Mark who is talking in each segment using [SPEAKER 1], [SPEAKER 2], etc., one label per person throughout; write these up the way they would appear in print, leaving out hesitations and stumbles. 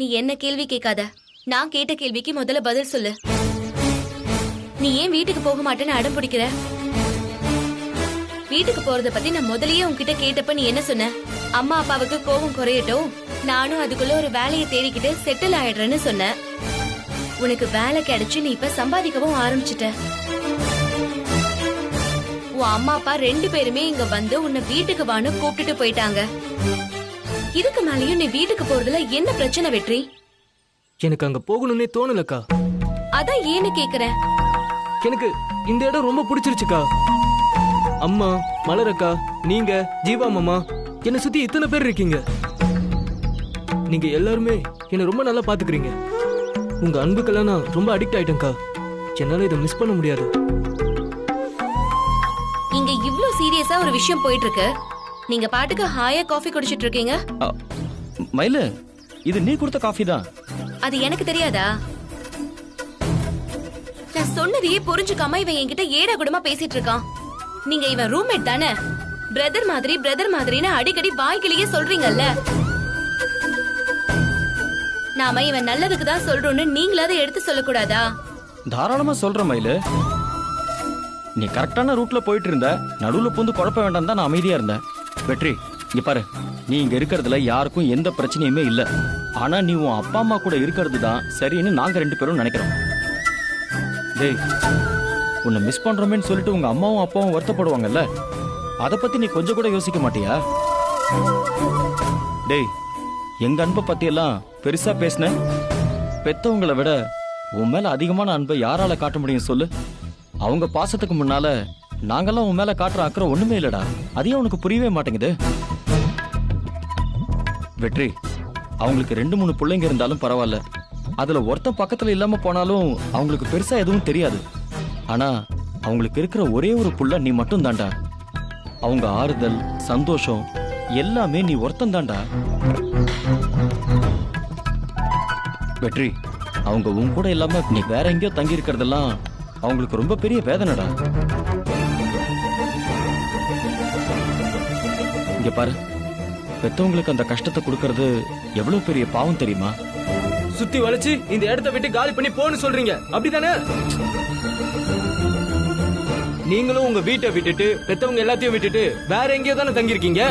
[SPEAKER 1] நீ என்ன கேள்வி கேட்காத. நான் கேட்ட கேள்விக்கு முதல்ல பதில் சொல்லு. நீ ஏன் வீட்டுக்கு போக மாட்டேன்னு அடம் பிடிக்கிற? வீட்டுக்கு போறத பத்தி நான் முதல்லயே உன்கிட்ட கேட்டப்ப நீ என்ன சொன்ன? அம்மா அப்பாவுக்கு கோபம் குறையட்டும், நானும் அதுக்குள்ள ஒரு வேலையை தேடிக்கிட்டு செட்டில் ஆயிடுறேன்னு சொன்ன. உனக்கு வேலை கிடைச்சு நீ இப்ப சம்பாதிக்கவும் ஆரம்பிச்சிட்ட. உன் அம்மா அப்பா 2 பேருமே இங்க வந்து உன்னை வீட்டுக்கு வான்னு கூப்பிட்டுட்டு போயிட்டாங்க. இதுக்கு மேலயும் நீ வீட்டுக்கு போறதுல என்ன பிரச்சனை வெற்றி?
[SPEAKER 2] எனக்கு அங்க போகணும்னே தோணலக்கா.
[SPEAKER 1] அதான் ஏன்னு கேக்குறேன்.
[SPEAKER 2] எனக்கு இந்த இடம் ரொம்ப பிடிச்சிருச்சுக்கா. அம்மா, மலரக்கா, நீங்க, ஜீவா மாமா, என்னை சுத்தி இத்தனை பேர் இருக்கீங்க. நீங்க எல்லாருமே என்னை ரொம்ப நல்லா பாத்துக்கிறீங்க. உங்க அன்புக்கெல்லாம் நான் ரொம்ப அடிக்ட் ஆயிட்டேன்க்கா. என்னால இதை மிஸ் பண்ண முடியாது.
[SPEAKER 1] இங்க இவ்ளோ சீரியஸா ஒரு விஷயம் போயிட்டு இருக்கு, நீங்க பாட்டுக்கு ஹாயா காஃபி குடிச்சிட்டு இருக்கீங்க.
[SPEAKER 3] மயிலு, இது நீ கொடுத்த காஃபி தான்.
[SPEAKER 1] அது எனக்கு தெரியாதா? நான் சொன்னதையே புரிஞ்சுக்காம இவன் என்கிட்ட ஏடா கூடமா பேசிட்டு இருக்கான். நீங்க இவன் ரூம்மேட் தானே? பிரதர் மாதிரின்னு அடிக்கடி வாய்க்கிலேயே சொல்றீங்கல்ல. நாம இவன் நல்லதுக்கு தான் சொல்றோம்னு நீங்களாவது எடுத்து சொல்லக்கூடாதா?
[SPEAKER 3] தாராளமா சொல்ற மயிலு. நீ கரெக்டான ரூட்ல போயிட்டு இருந்த, நடுவுல பூந்து குழப்ப வேண்டாம் தான் நான் அமைதியா இருந்தேன். வெற்றி, இங்க பாரு, நீ இங்க இருக்கிறதுல யாருக்கும் எந்த பிரச்சனையுமே இல்ல. ஆனா நீ உன் அப்பா அம்மா கூட இருக்கிறது தான் சரின்னு நாங்க 2 பேரும் நினைக்கிறோம். டேய், உன்னை மிஸ் பண்றோமேன்னு சொல்லிட்டு உங்க அம்மாவும் அப்பாவும் வருத்தப்படுவாங்கல்ல, அத பத்தி நீ கொஞ்சம் கூட யோசிக்க மாட்டியா? டேய், எங்க அன்பை பத்தி எல்லாம் பெருசா பேசின, பெத்தவங்களை விட உன் மேல அதிகமான அன்பை யாரால காட்ட முடியும் சொல்லு? அவங்க பாசத்துக்கு முன்னால நாங்கெல்லாம் உன் மேல காட்டுற அக்கறை ஒண்ணுமே இல்லடா. அதையும் உனக்கு புரியவே மாட்டேங்குது. வெற்றி, அவங்களுக்கு 2-3 பிள்ளைங்க இருந்தாலும் பரவாயில்ல, அதுல ஒருத்தன் பக்கத்துல இல்லாம போனாலும் அவங்களுக்கு பெருசா எதுவும் தெரியாது. ஆனா அவங்களுக்கு இருக்கிற ஒரே ஒரு புள்ள நீ மட்டும் தான்டா. அவங்க ஆறுதல், சந்தோஷம் எல்லாமே நீ ஒருத்தன் தான்டா. வெற்றி, அவங்க உன் கூட இல்லாம நீ வேற எங்கேயோ தங்கி இருக்கிறதெல்லாம் அவங்களுக்கு ரொம்ப பெரிய வேதனைடா. இங்க பாரு, பெத்தவங்களுக்கு அந்த கஷ்டத்தை கொடுக்கறது எவ்வளவு பெரிய பாவம் தெரியுமா?
[SPEAKER 2] சுத்தி வளைச்சு இந்த இடத்தை விட்டு காலி பண்ணி போன்னு சொல்றீங்க, அப்படிதானே? நீங்களும் உங்க வீட்டை விட்டுட்டு பெத்தவங்க எல்லாத்தையும் விட்டுட்டு வேற எங்கேயோ தானே தங்கியிருக்கீங்க.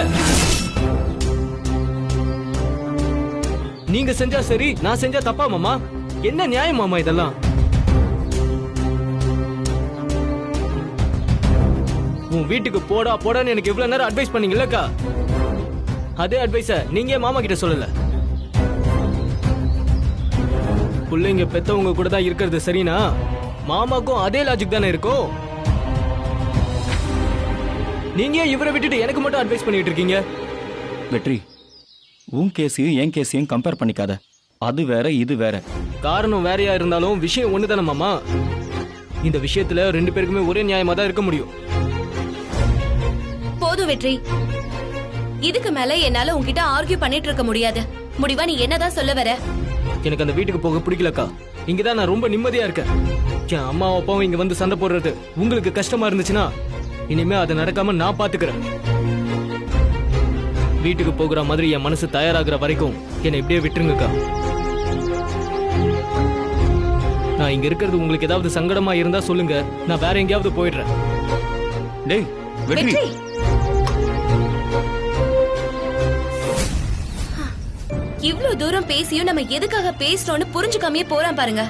[SPEAKER 2] நீங்க செஞ்சா சரி, நான் செஞ்சா தப்பா மாமா? என்ன நியாயம் மாமா இதெல்லாம்? உன் வீட்டுக்கு போடா போடான்னு எனக்கு இவ்வளவு நேரம் அட்வைஸ் பண்ணீங்கல்லக்கா, அதே அட்வைஸ நீங்க மாமா கிட்ட சொல்லல. பிள்ளைங்க பெத்தவங்க கூட தான் இருக்கிறது சரினா மாமாக்கும் அதே லாஜிக் தானே இருக்கும். நீங்க இவரை விட்டுட்டு எனக்கு மட்டும் அட்வைஸ் பண்ணிட்டு இருக்கீங்க.
[SPEAKER 3] வெற்றி, உன் கேஸையும் என் கேஸையும் கம்பேர் பண்ணிக்காத. அது வேற, இது வேற.
[SPEAKER 2] காரணம் வேறையா இருந்தாலும் விஷயம் ஒண்ணுதானே மாமா. இந்த விஷயத்துல 2 பேருக்குமே ஒரே நியாயமா தான் இருக்க முடியும்.
[SPEAKER 1] போதும் வெற்றி, இதுக்கு மேல என்னால உன்கிட்ட ஆர்கியூ பண்ணிட்டு இருக்க முடியாது. முடிவா நீ என்னதான் சொல்ல வர?
[SPEAKER 2] எனக்கு அந்த வீட்டுக்கு போக பிடிக்கலக்கா. இங்கதான் நான் ரொம்ப நிம்மதியா இருக்கேன். என் அம்மா அப்பாவும் இங்க வந்து சண்டை போடுறது உங்களுக்கு கஷ்டமா இருந்துச்சுன்னா இனிமே அதை நடக்காம நான் பாத்துக்கிறேன். வீட்டுக்கு போகிற மாதிரி என் மனசு தயாராகிற வரைக்கும் என்னை இப்படியே விட்டுருங்கக்கா. நான் இங்க இருக்கிறது உங்களுக்கு ஏதாவது சங்கடமா இருந்தா சொல்லுங்க, நான் வேற எங்கேயாவது போயிடுறேன்.
[SPEAKER 3] டேய் வெற்றி,
[SPEAKER 1] இவ்ளோ தூரம் பேசியும் நம்ம எதுக்காக பேசுறோம்னு புரிஞ்சுக்காமயே போறான் பாருங்க.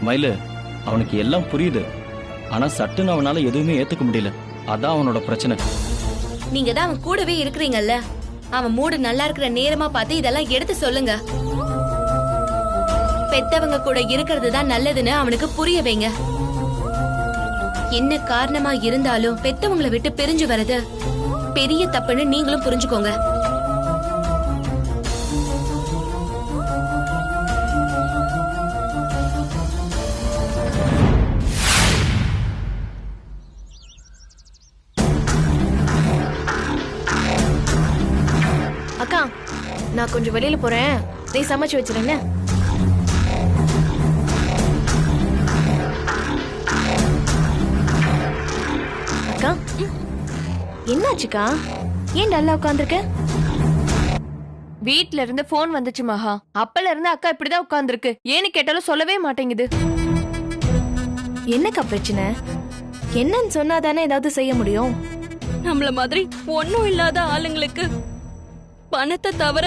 [SPEAKER 3] மயிலு, அவனுக்கு எல்லாம் புரியுது, ஆனா சட்டுன்னு அவனால எதுவுமே ஏத்துக்க முடியல. அதான் அவனோட பிரச்சனை.
[SPEAKER 1] நீங்க தான் அவன் கூடவே இருக்கிறீங்கல்ல, அவன் மூடு நல்லா இருக்கிற நேரமா பார்த்து இதெல்லாம் எடுத்து சொல்லுங்க. பெத்தவங்க கூட இருக்கிறது தான் நல்லதுன்னு அவனுக்கு புரிய வைங்க. என்ன காரணமா இருந்தாலும் பெத்தவங்களை விட்டு பிரிஞ்சு வர்றது பெரிய தப்புன்னு நீங்களும் புரிஞ்சுக்கோங்க.
[SPEAKER 4] அக்கா, நான் கொஞ்சம் வெளியில போறேன், நீ சமைச்சு வச்சிருங்க. அக்கா, என்னாச்சுக்கா? ஏன் டல்லா உட்காந்துருக்க? வீட்ல இருந்து போன் வந்துச்சு மகா. அப்பல இருந்து அக்கா இப்படிதான் உட்கார்ந்துருக்கு. ஏன்னு கேட்டாலும் சொல்லவே மாட்டேங்குது. என்னக்கா பிரச்சனை? என்னன்னு சொன்னாதானே ஏதாவது செய்ய முடியும்.
[SPEAKER 5] நம்மள மாதிரி ஒண்ணும் இல்லாத ஆளுங்களுக்கு பணத்தை தவிர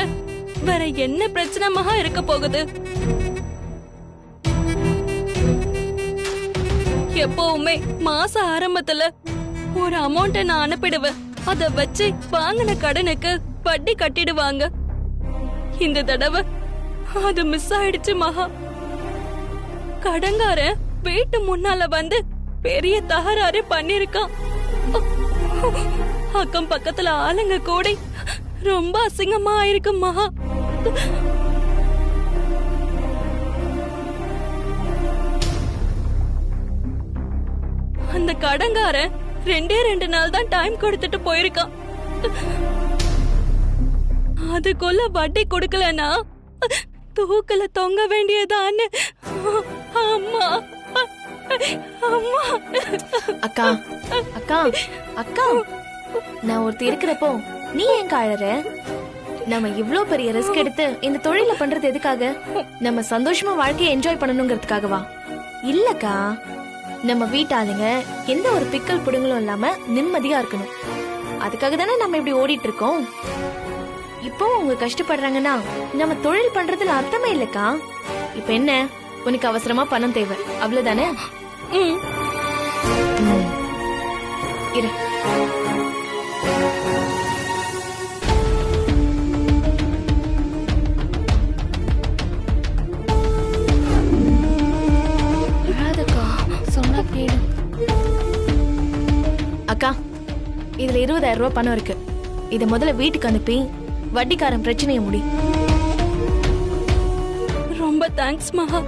[SPEAKER 5] வேற என்ன பிரச்சனை மகா இருக்க போகுது? எப்பவுமே மாச ஆரம்பத்துல ஒரு அமௌண்ட நான் அனுப்பிடுவேன். அத வச்சு வாங்கின கடனுக்கு வட்டி கட்டிடுவாங்க. இந்த தடவை அது மிஸ் ஆயிடுச்சு மகா. கடங்காரன் வீட்டு முன்னால வந்து பெரிய தகராறு பண்ணிருக்கான். அக்கம் பக்கத்துல ஆளுங்க கூடி ரொம்ப அசிங்கமா ஆயிருக்கு மகா. அந்த கடங்காரன் 2 நாள் தான் டைம் கொடுத்துட்டு போயிருக்கான். அதுக்குள்ள வட்டி கொடுக்கலனா தூக்கல தொங்க வேண்டியதான்னு. அம்மா அம்மா.
[SPEAKER 4] அக்கா அக்கா அக்கா, நான் ஒருத்தி இருக்கிறப்போ நீ ஏன் அழற? நம்ம இவ்ளோ பெரிய ரிஸ்க் எடுத்து இந்த தொழில பண்றது எதுக்காக? நம்ம சந்தோஷமா வாழ்க்கையை என்ஜாய் பண்ணணுங்கிறதுக்காகவா? இல்லக்கா, நம்ம வீட்டாளுங்க எந்த ஒரு பிக்கல் புடுங்களும் இல்லாம நிம்மதியா இருக்கணும். அதுக்காக தானே நம்ம இப்படி ஓடிட்டு இருக்கோம். இப்போ அவங்க கஷ்டப்படுறாங்கன்னா நம்ம தொழில் பண்றதுல அர்த்தமே இல்லக்கா. இப்ப என்ன, உனக்கு அவசரமா பணம் தேவை, அவ்வளவுதானே? இரு. அக்கா, இதுல 20,000 ரூபாய் பணம் இருக்கு. இத முதல்ல வீட்டுக்கு அனுப்பி வட்டிக்காரன் பிரச்சனையை முடி.
[SPEAKER 5] ரொம்ப தேங்க்ஸ் மகா.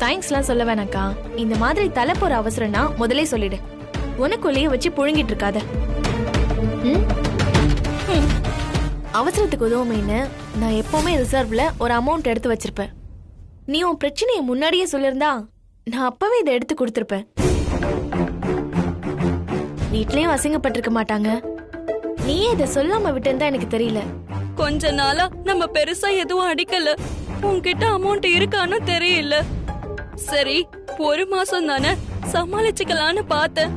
[SPEAKER 4] தேங்க்ஸ்லாம் சொல்ல வேணாக்கா. இந்த மாதிரி தலை போற அவசரம்னா முதல்ல சொல்லிடு. உனக்குள்ளேயே வச்சு புழுங்கிட்டு இருக்காத. அவசரத்துக்கு உதவுமேன்னு நான் எப்பவுமே ரிசர்வ்ல ஒரு அமௌண்ட் எடுத்து வச்சிருப்பேன். நீ உன் பிரச்சனையை முன்னாடியே சொல்லிருந்தா நான் அப்பவே இதை எடுத்து கொடுத்திருப்பேன். வீட்லயும் அசிங்கப்பட்டிருக்க மாட்டாங்க. நீயே இதை சொல்லாம விட்டுருந்தா எனக்கு தெரியல.
[SPEAKER 5] கொஞ்ச நாளா நம்ம பெருசா எதுவும் அடிக்கல. உன்கிட்ட அமௌண்ட் இருக்கான்னு தெரியல. சரி, 1 மாசம் தானே சமாளிச்சுக்கலான்னு பார்த்தேன்.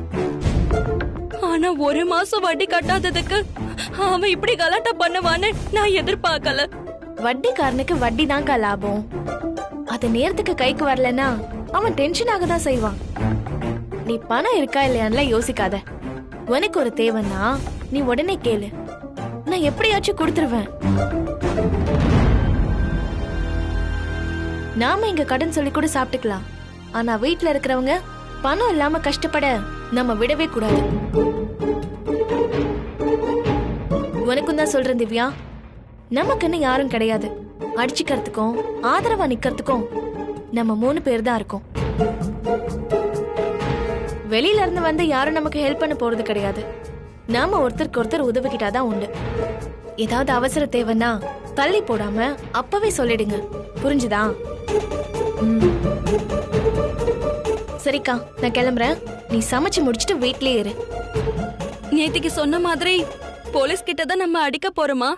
[SPEAKER 5] ஆனா 1 மாசம் வட்டி கட்டாததுக்கு அவன் இப்படி கலாட்டா பண்ணுவான்னு நான் எதிர்பார்க்கல.
[SPEAKER 4] வட்டிக்காரனுக்கு வட்டி தாங்க லாபம். அது நேரத்துக்கு கைக்கு வரலன்னா அவன் டென்ஷன் ஆக தான் செய்வான். நீ பணம் இருக்கா இல்லையான்ல யோசிக்காத. உனக்கு ஒரு தேவைன்னா நீ உடனே கேளு, நான் எப்படியாச்சும் கொடுத்துருவேன். நாம இங்க கடன் சொல்லி கூட சாப்பிட்டுக்கலாம். ஆனா வீட்டுல இருக்கிறவங்க பணம் இல்லாம கஷ்டப்பட நம்ம விடவே கூடாது. உனக்கும் தான் சொல்றேன் திவ்யா, நமக்குன்னு யாரும் கிடையாது. அடிச்சுக்கிறதுக்கும் ஆதரவா நிக்கிறதுக்கும் நம்ம 3 பேர் தான் இருக்கோம். வெளியில இருந்து வந்து யாரும் நமக்கு ஹெல்ப் பண்ண போறது கிடையாது. நாம ஒருத்தருக்கு ஒருத்தர் உதவிக்கிட்டாதான் உண்டு. ஏதாவது அவசர தேவைன்னா தள்ளி போடாம அப்பவே சொல்லிடுங்க, புரிஞ்சுதா? சரிக்கா, நான் கிளம்புறேன். நீ சமைச்சு முடிச்சிட்டு வீட்லயே இரு.
[SPEAKER 5] நேத்திக்கு சொன்ன மாதிரி போலீஸ் கிட்ட தான் நம்ம அடிக்க போறோமா?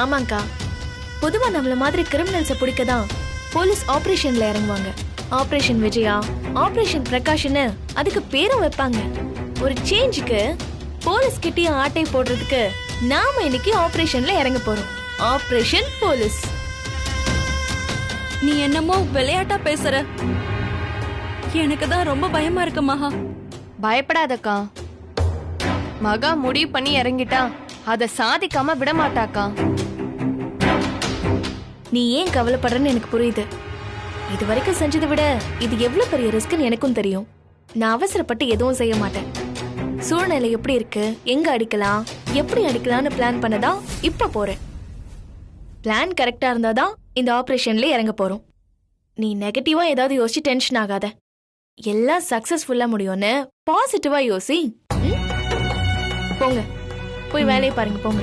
[SPEAKER 4] ஆமாங்கா. பொதுவா நம்மள மாதிரி கிரிமினல்ஸ பிடிக்கதான் போலீஸ் ஆபரேஷன்ல இறங்குவாங்க. ஆபரேஷன் விஜயா, ஆபரேஷன் பிரகாஷ்னு அதுக்கு பேரும் வைப்பாங்க. ஒரு சேஞ்சுக்கு போலீஸ் கிட்டயும் ஆட்டை போடுறதுக்கு நாம இன்னைக்கு ஆபரேஷன்ல இறங்க போறோம். Operation police.
[SPEAKER 5] நீ என்னமோ விளையாட்டா பேசுற. எனக்கு தான் ரொம்ப பயமா இருக்கு மகா.
[SPEAKER 4] பயப்படாதக்கா. மகா முடிவு பண்ணி இறங்கிட்டா அத சாதிக்காம விட மாட்டாக்கா. நீ ஏன் கவலைப்படுறன்னு எனக்கு புரியுது. இது வரைக்கும் செஞ்சதை விட இது எவ்வளவு பெரிய ரிஸ்க்னு எனக்கும் தெரியும். நான் அவசரப்பட்டு எதுவும் செய்ய மாட்டேன். சூழ்நிலை எப்படி இருக்கு, எங்க அடிக்கலாம், எப்படி அடிக்கலாம்னு பிளான் பண்ணதான் இப்ப போறேன். பிளான் கரெக்டா இருந்தாதான் இந்த ஆபரேஷன்ல இறங்க போறோம். நீ நெகட்டிவா ஏதாவது யோசிச்சு டென்ஷன் ஆகாத. எல்லாம் சக்சஸ்ஃபுல்லா முடியும்னு பாசிட்டிவா யோசி. போங்க, போய் வேலையை பாருங்க. போங்க.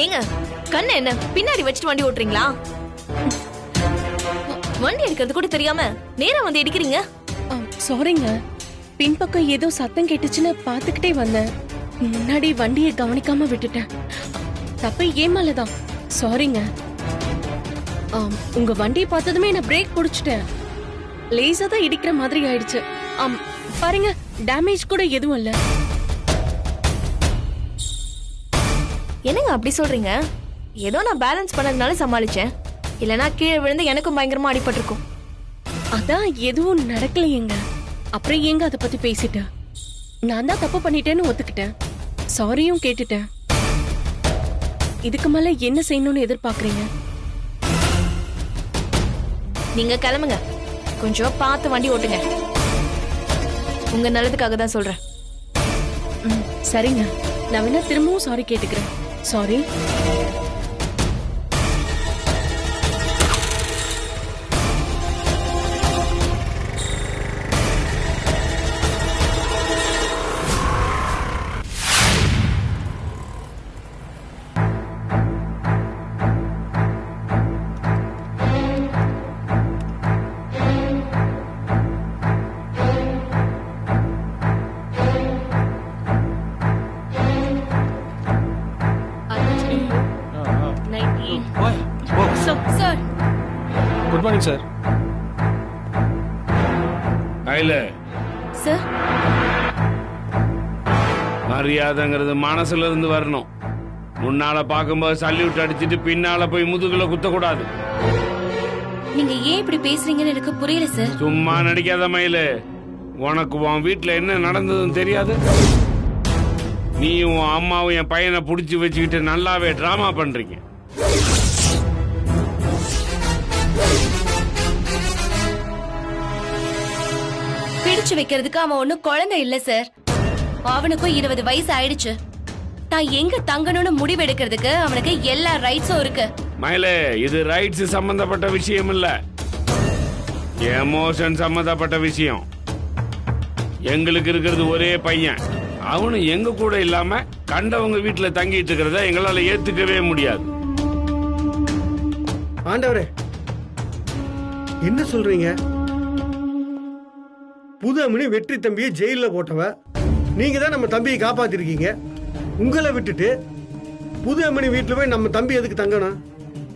[SPEAKER 4] ஏங்க கண்ணு என்ன பின்னாடி வச்சுட்டு வண்டி ஓட்டுறீங்களா? வண்டி எடுக்கிறது கூட தெரியாம நேரா வந்து இடிக்கிறீங்க.
[SPEAKER 6] சாரிங்க, பின்பக்கம் ஏதோ சத்தம் கேட்டுச்சுன்னு பாத்துக்கிட்டே வந்தேன். முன்னாடி வண்டியை கவனிக்காம விட்டுட்டேன். தப்பு ஏமாலதான். சாரிங்க. உங்க வண்டியை பார்த்ததுமே நான் பிரேக் பிடிச்சிட்டேன். லேசா தான் இடிக்கிற மாதிரி ஆயிடுச்சு. பாருங்க, டேமேஜ் கூட எதுவும் இல்ல.
[SPEAKER 4] என்னங்க அப்படி சொல்றீங்க? ஏதோ நான் பேலன்ஸ் பண்ணதுனால சமாளிச்சேன். இல்லனா கீழே விழுந்து எனக்கும் பயங்கரமா அடிபட்டிருக்கும்.
[SPEAKER 6] அதான் எதுவும் நடக்கலையேங்க. அப்புறம் ஏங்க அதை பத்தி பேசிட்டு? நான் தான் தப்பு பண்ணிட்டேன்னு ஒத்துக்கிட்டேன். சாரியும் கேட்டுட்டேன். இதுக்கு மேல என்ன செய்யணும்னு எதிர்பார்க்கறீங்க?
[SPEAKER 4] நீங்க கிளம்புங்க. கொஞ்சம் பார்த்து வண்டி ஓட்டுங்க. உங்க நல்லதுக்காக தான் சொல்றேன்.
[SPEAKER 6] சரிங்க, நான் வேணா திரும்பவும் சாரி கேட்டுக்கிறேன். Sorry.
[SPEAKER 1] Sir
[SPEAKER 7] good morning sir.
[SPEAKER 1] Sir
[SPEAKER 8] மரியாதைங்கிறது மனசுல இருந்து வரணும். முன்னால பாக்கும்போது சல்யூட் அடிச்சிட்டு பின்னால போய் முதுகுல குத்தக்கூடாது.
[SPEAKER 1] நீங்க ஏன் இப்படி பேசுறீங்கன்னு எனக்கு புரியல சார்.
[SPEAKER 8] சும்மா நடிக்காத மயிலு. உனக்கு உன் வீட்டுல என்ன நடந்ததுன்னு தெரியாது. நீயும் உன் அம்மாவும் என் பையனை புடிச்சு வச்சுக்கிட்டு நல்லாவே டிராமா பண்றீங்க.
[SPEAKER 1] பிடிச்சு வைக்கிறதுக்கு அவன் ஒண்ணும் குழந்தை இல்ல சார். அவனுக்கும் 20 வயசு ஆயிடுச்சு. நான் எங்க தங்கணும்னு முடிவு எடுக்கிறதுக்கு அவனுக்கு எல்லா ரைட்ஸும் இருக்கு.
[SPEAKER 8] மயிலே, இது ரைட்ஸ் சம்பந்தப்பட்ட விஷயம் இல்ல, எமோஷன் சம்பந்தப்பட்ட விஷயம். எங்களுக்கு இருக்கிறது ஒரே பையன். அவனு எங்க கூட இல்லாம கண்டவங்க வீட்டுல தங்கிட்டு இருக்கிறத எங்களால ஏத்துக்கவே முடியாது.
[SPEAKER 7] ஆண்டவரே, என்ன சொல்றீங்க? புது அம்மனி வெற்றி தம்பியை ஜெயில போட்டவ நீங்க தான். நம்ம தம்பியை காப்பாத்திருக்கீங்க. உங்களை விட்டுட்டு புது அம்மனி வீட்டுல போய் நம்ம தம்பி எதுக்கு தங்கணும்?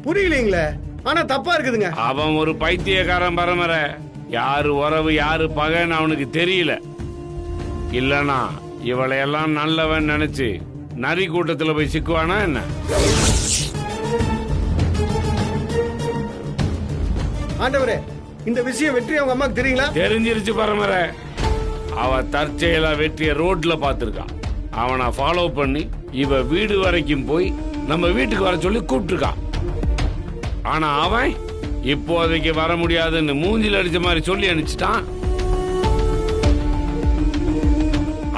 [SPEAKER 7] புரியலீங்களே. ஆனா தப்பா இருக்குதுங்க.
[SPEAKER 8] அவன் ஒரு பைத்தியக்காரன் பரம்பரை. யாரு உறவு யாரு பகைன்னு அவனுக்கு தெரியல. இல்லனா இவளையெல்லாம் நல்லவன் நினைச்சு நரி கூட்டத்துல போய் சிக்குவானா என்ன?
[SPEAKER 7] ஆண்டவரே, இந்த விஷயம் வெற்றி அவங்க அம்மாக்கு தெரியுங்களா?
[SPEAKER 8] தெரிஞ்சிருச்சு பரம்பரை. அவ தற்செயலா வெற்றிய ரோட்ல பாத்துருக்கான். அவனை ஃபாலோ பண்ணி இவ வீடு வரைக்கும் போய் நம்ம வீட்டுக்கு வர சொல்லி கூப்பிட்டுருக்கான். ஆனா அவன் இப்போதைக்கு வர முடியாதுன்னு மூஞ்சில அடிச்ச மாதிரி சொல்லி அனுப்பிச்சிட்டான்.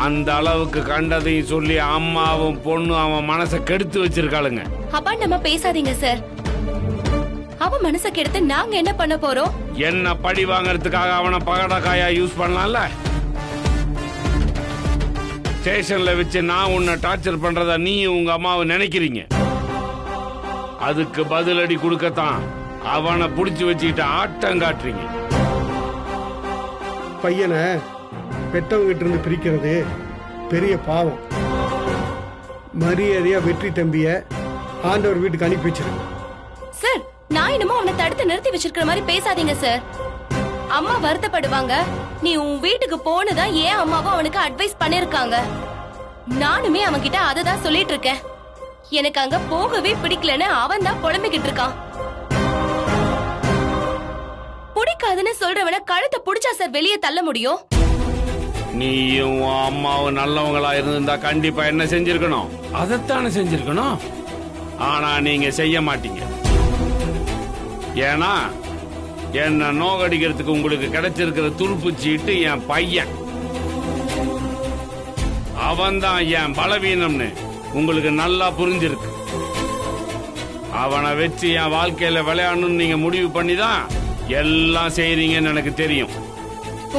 [SPEAKER 8] அந்த அளவுக்கு கண்டதையும் சொல்லி அம்மாவும் பொண்ணு அவன் மனசை கெடுத்து வச்சிருக்காளுங்க.
[SPEAKER 1] அப்பா நம்ம பேசாதீங்க சார். அவன் மனசை கெடுத்து நாங்க என்ன பண்ண போறோம்?
[SPEAKER 8] என்ன பழி வாங்கறதுக்காக அவனை பகடக்காயா யூஸ் பண்ணலாம்ல. ஸ்டேஷன்ல வச்சு நான் உன்னை டார்ச்சர் பண்றதா நீ உங்க அம்மாவை நினைக்கிறீங்க. அதுக்கு பதிலடி கொடுக்கத்தான் அவனை புடிச்சு வச்சுக்கிட்டு ஆட்டம் காட்டுறீங்க.
[SPEAKER 7] பையனை பெத்தவங்க கிட்ட இருந்து பிரிக்கிறது பெரிய பாவம். மரியாதையா வெற்றி தம்பிய ஆண்டவர் வீட்டுக்கு அனுப்பி வச்சிருங்க.
[SPEAKER 1] சார், நான் என்னமோ அவனை தடுத்து நிறுத்தி வச்சிருக்கிற மாதிரி பேசாதீங்க சார். அம்மா வருத்தப்படுவாங்க. நீ உன் வீட்டுக்கு போனதான் ஏன் அம்மாவும் அவனுக்கு அட்வைஸ் பண்ணிருக்காங்க. நானுமே அவன் கிட்ட அதை தான் சொல்லிட்டு இருக்கேன். எனக்கு அங்க போகவே பிடிக்கலன்னு அவன் தான் புலம்பிக்கிட்டு இருக்கான். பிடிக்காதுன்னு சொல்றவன கழுத்தை புடிச்சா சார் வெளியே தள்ள முடியும்?
[SPEAKER 8] நீயும் உன் அம்மாவும் நல்லவங்களா இருந்தா கண்டிப்பா என்ன செஞ்சிருக்கணும்? அதைத்தானே செஞ்சிருக்கணும். ஆனா நீங்க செய்ய மாட்டீங்க. ஏன்னா என்ன நோகடிக்கிறதுக்கு உங்களுக்கு கிடைச்சிருக்கிற துருப்பு சீட்டு என் பையன். அவன்தான் என் பலவீனம்னு உங்களுக்கு நல்லா புரிஞ்சிருக்கு. அவனை வச்சு என் வாழ்க்கையில விளையாடணும்னு நீங்க முடிவு பண்ணிதான் எல்லாம் செய்றீங்கன்னு எனக்கு தெரியும்.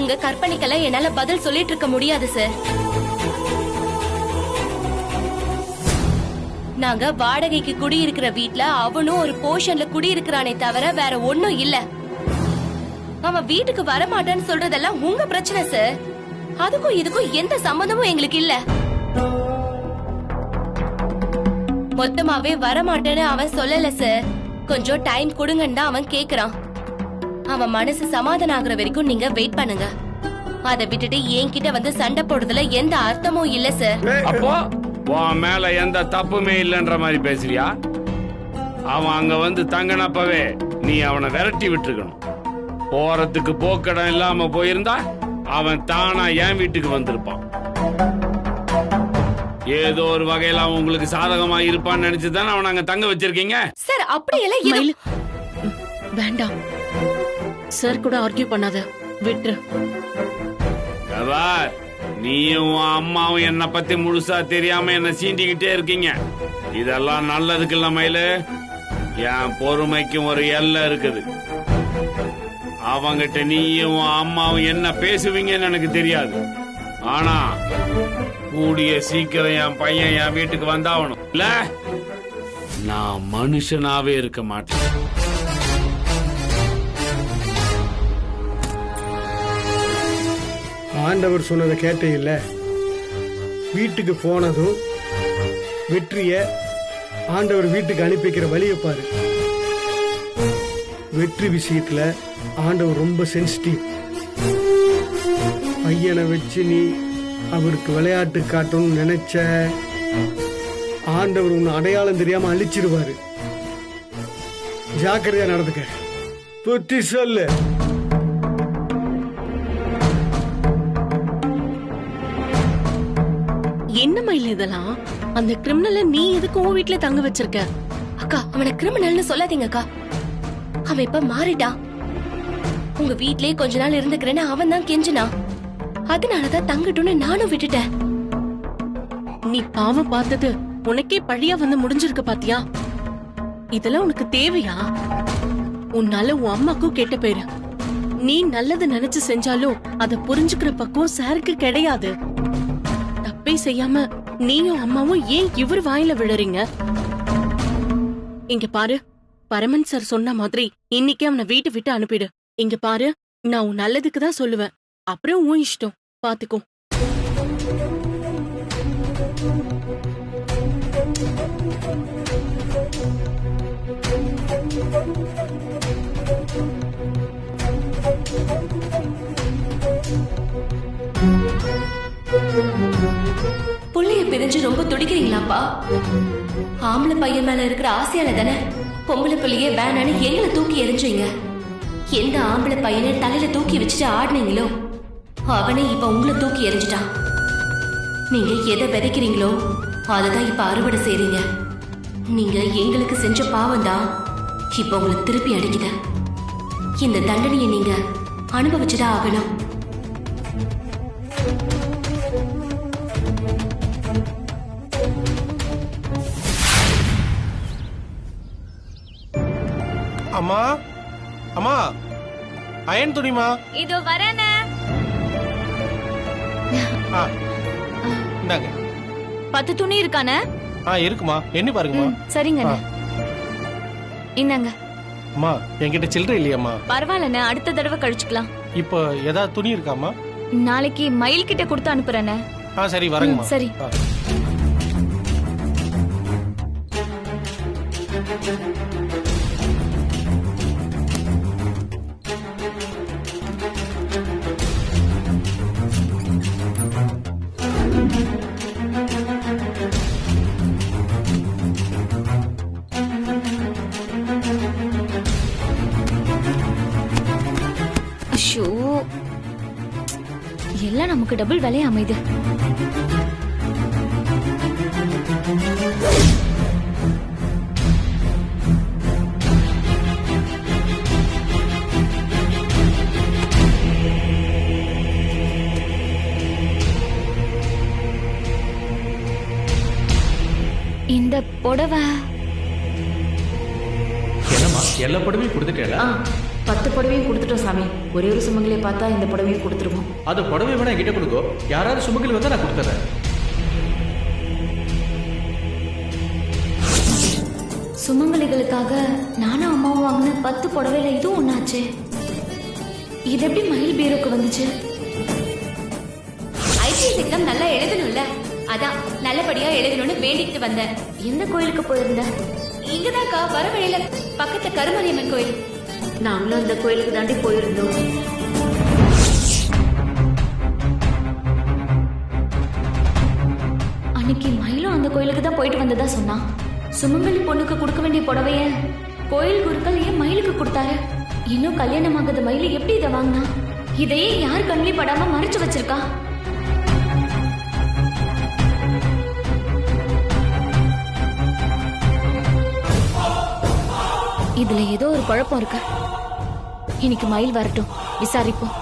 [SPEAKER 1] உங்க கற்பனைக்கெல்லாம் என்னால பதில் சொல்லிட்டு இருக்க முடியாது சார். நாங்க வாடகைக்கு குடியிருக்கிற வீட்ல அவனும் ஒரு போர்ஷன்ல குடியிருக்கிறானே தவிர வேற ஒண்ணும் இல்ல. அவன் வீட்டுக்கு வரமாட்டான்னு சொல்றதெல்லாம் உங்க பிரச்சனை சார். அதுக்கும் இதுக்கும் எந்த சம்பந்தமும் எங்களுக்கு இல்ல. மொத்தமாவே வரமாட்டேன்னு அவன் சொல்லல சார். கொஞ்சம் டைம் கொடுங்கன்னு தான் அவன் கேக்குறான். அவன் மனசு சமாதானம் ஆகுற வரைக்கும் நீங்க வெயிட் பண்ணுங்க. அதை விட்டுட்டு என்கிட்ட வந்து சண்டை போடுறதுல எந்த அர்த்தமும் இல்ல சார்.
[SPEAKER 8] அப்போ உன் மேல எந்த தப்புமே இல்லைன்ற மாதிரி பேசுறியா? அவன் அங்க வந்து தங்கினப்பவே நீ அவனை விரட்டி விட்டுருக்கணும். போறதுக்கு போக்கடம் இல்லாம போயிருந்தா அவன் தானா என் வீட்டுக்கு வந்திருப்பான். ஏதோ ஒரு வகையில அவன் உங்களுக்கு சாதகமா இருப்பான்னு நினைச்சுதானே அவன் அங்க தங்க வச்சிருக்கீங்க.
[SPEAKER 1] சார் அப்படியெல்லாம்
[SPEAKER 6] மயிலு, வேண்டாம் சார் கூட ஆர்கியூ பண்ணாத, விட்டுரு.
[SPEAKER 8] நீயும் உன் அம்மாவும் என்ன பத்தி முழுசா தெரியாம என்ன சீண்டிக்கிட்டே இருக்கீங்க. இதெல்லாம் நல்லதுக்கு இல்ல மயிலு. என் பொறுமைக்கும் ஒரு எல்லை இருக்குது. அவங்கிட்ட நீயும் உன் அம்மாவும் என்ன பேசுவீங்கன்னு எனக்கு தெரியாது. ஆனா கூடிய சீக்கிரம் என் பையன் என் வீட்டுக்கு வந்தாவணும். இல்ல நான் மனுஷனாவே இருக்க மாட்டேன்.
[SPEAKER 7] ஆண்டவர் சொன்னதை கேட்டே இல்ல. வீட்டுக்கு போனதும் வெற்றிய ஆண்டவர் வீட்டுக்கு அனுப்பி வைக்கிற வழியை பாரு. வெற்றி விஷயத்துல ஆண்டவர் ரொம்ப சென்சிட்டிவ். பையனை வச்சு நீ அவருக்கு விளையாட்டு காட்டணும்னு நினைச்ச ஆண்டவர் உன்னை அடையாளம் தெரியாம அழிச்சிருவாரு. ஜாக்கிரதையா நடந்துக்க. புத்தி சொல்லு.
[SPEAKER 6] என்ன மயில் இதெல்லாம்? அந்த கிரிமினல நீ எதுக்கு உன் வீட்டுல தங்க வச்சிருக்க?
[SPEAKER 1] அக்கா அவனை கிரிமினல்னு சொல்லாதீங்க அக்கா. அவன் இப்ப மாறிட்டான். உங்க வீட்லயே கொஞ்ச நாள் இருந்துக்கிறேன்னு அவன் தான் கெஞ்சினா. அதனாலதான் தங்கட்டும்னு நானும் விட்டுட்டேன்.
[SPEAKER 6] நீ பாவம் பார்த்தது உனக்கே பழியா வந்து முடிஞ்சிருக்க பாத்தியா? இதெல்லாம் உனக்கு தேவையா? உன்னால உன் அம்மாக்கும் கெட்ட பேரு. நீ நல்லது நினைச்சு செஞ்சாலும் அத புரிஞ்சுக்கிற பக்குவம் சாருக்கு கிடையாது. தப்பே செய்யாம நீயும் அம்மாவும் ஏன் இவர் வாயில விழறீங்க? இங்க பாரு, பரமன் சார் சொன்ன மாதிரி இன்னைக்கு அவனை வீட்டை விட்டு அனுப்பிடு. இங்க பாரு, நான் உன் நல்லதுக்கு தான் சொல்லுவேன். அப்புறம் உன் இஷ்டம், பாத்துக்கோ.
[SPEAKER 1] புள்ளைய பிரிஞ்சு ரொம்ப துடிக்கிறீங்களாப்பா? ஆம்பளை பையன் மேல இருக்கிற ஆசையால தானே பொம்பளை புள்ளையே வேணான்னு எங்களை தூக்கி எரிஞ்சீங்க. எந்த ஆம்பளை பையனை தலையில தூக்கி வச்சுட்டு ஆடினீங்களோ அவனே இப்ப உங்களை தூக்கி எரிஞ்சிட்டான். நீங்க எதை விதைக்கிறீங்களோ அததான் இப்ப அறுவடை செய்றீங்க. நீங்க எங்களுக்கு செஞ்ச பாவம் தான் இப்ப உங்களை திருப்பி அடிக்குது. இந்த தண்டனையை நீங்க அனுபவிச்சுதான் ஆகணும்.
[SPEAKER 9] அம்மா, அம்மா, அயன் துணிமா.
[SPEAKER 1] இதோ வரேனே.
[SPEAKER 9] இந்தாங்க.
[SPEAKER 4] 10 துணி இருக்கானே?
[SPEAKER 9] இருக்குமா, எண்ணி பாருங்கம்மா.
[SPEAKER 4] சரிங்க. இந்தாங்க.
[SPEAKER 9] அம்மா, என்கிட்ட சில்லறை இல்லையாம்மா?
[SPEAKER 4] பரவாயில்லண்ணே, அடுத்த தடவை கழிச்சுக்கலாம்.
[SPEAKER 9] இப்போ ஏதாவது துணி இருக்காம்மா?
[SPEAKER 4] நாளைக்கு மயில் கிட்ட கொடுத்து அனுப்புறேனே.
[SPEAKER 9] சரி, வரேங்கம்மா.
[SPEAKER 4] சரி. எல்லாம் நமக்கு டபுள் வேலையா அமைது. இந்த புடவை
[SPEAKER 2] எல்லா புடவையும் கொடுத்துட்டேன்.
[SPEAKER 10] 10 புடவையும் கொடுத்துட்டோம் சாமி. ஒரே ஒரு சுமங்கலியை பார்த்தா இந்த புடவையும் கொடுத்துருவோம்.
[SPEAKER 2] அது புடவை வேணா என்கிட்ட கொடுக்கோ. யாராவது சுமங்கலி வந்தா நான் கொடுத்துறேன்.
[SPEAKER 11] சுமங்கலிகளுக்காக நானும் அம்மாவும் வாங்கின 10 புடவையில இதுவும் ஒண்ணாச்சு. இது எப்படி மயில் பீரோக்கு வந்துச்சு?
[SPEAKER 1] ஐபிஎஸ் எக்ஸாம் நல்லா எழுதணும்ல, அதான் நல்லபடியா எழுதணும்னு வேண்டிக்கிட்டு வந்தேன்.
[SPEAKER 11] எந்த கோயிலுக்கு போயிருந்த?
[SPEAKER 1] இங்கதான்க்கா, வர வழியில பக்கத்துல கருமாரியம்மன் கோயில்.
[SPEAKER 10] நாங்களும் அந்த கோயிலுக்கு தாண்டி போயிருந்தோம்.
[SPEAKER 11] அன்னைக்கு மயிலும் அந்த கோயிலுக்கு தான் போயிட்டு வந்ததா சொன்னா. சுமங்கலி பொண்ணுக்கு கொடுக்க வேண்டிய புடவைய கோயில் குருக்கள் ஏன் மயிலுக்கு கொடுத்தாரு? இன்னும் கல்யாணம் ஆகாத மயிலு எப்படி இதை வாங்கினா? இதையே யார் கண்ணிலே படாம மறைச்சு வச்சிருக்கா? இதுல ஏதோ ஒரு குழப்பம் இருக்கு. இன்னைக்கு மயில் வரட்டும், விசாரிப்போம்.